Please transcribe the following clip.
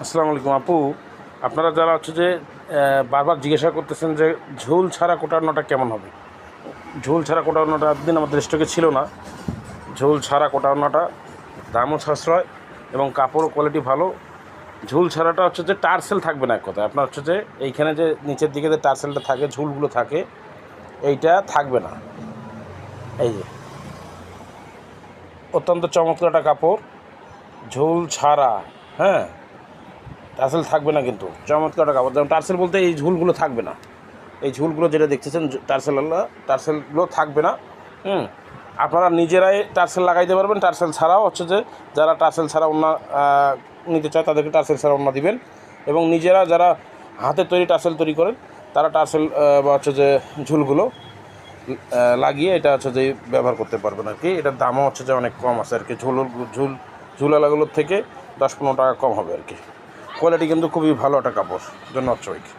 আসসালামু আলাইকুম আপু, আপনারা যারা হচ্ছে যে বারবার জিজ্ঞাসা করতেছেন যে ঝোল ছাড়া কোটানোটা কেমন হবে। ঝোল ছাড়া কোটানোটা একদিন আমাদের স্টকে ছিল না। ঝোল ছাড়া কোটানোটা দামও সাশ্রয় এবং কাপড়ও কোয়ালিটি ভালো। ঝোল ছাড়াটা হচ্ছে যে টার্সেল থাকবে না, এক কথায় আপনার হচ্ছে যে এইখানে যে নিচের দিকে যে টার্সেলটা থাকে, ঝুলগুলো থাকে, এইটা থাকবে না। এই যে অত্যন্ত চমৎকার একটা কাপড়, ঝোল ছাড়া। হ্যাঁ, টার্সেল থাকবে না, কিন্তু চমৎকার একটা কাপড়। যেমন টার্সেল বলতে এই ঝুলগুলো থাকবে না, এই ঝুলগুলো যেটা দেখতেছেন টার্সেলগুলো থাকবে না। আপনারা নিজেরাই টার্সেল লাগাইতে পারবেন। টার্সেল ছাড়াও হচ্ছে যে যারা টার্সেল ছাড়া ওড়না নিতে চায় তাদেরকে টার্সেল ছাড়া ওড়না দিবেন, এবং নিজেরা যারা হাতে তৈরি টার্সেল তৈরি করেন তারা টার্সেল বা হচ্ছে যে ঝুলগুলো লাগিয়ে এটা হচ্ছে যে ব্যবহার করতে পারবেন আর কি। এটার দামও হচ্ছে যে অনেক কম আছে আর কি, ঝুলালাগুলোর থেকে 10-15 টাকা কম হবে আর কি। কোয়ালিটি কিন্তু খুবই ভালো একটা কাপড়। ধন্যবাদ সবাইকে।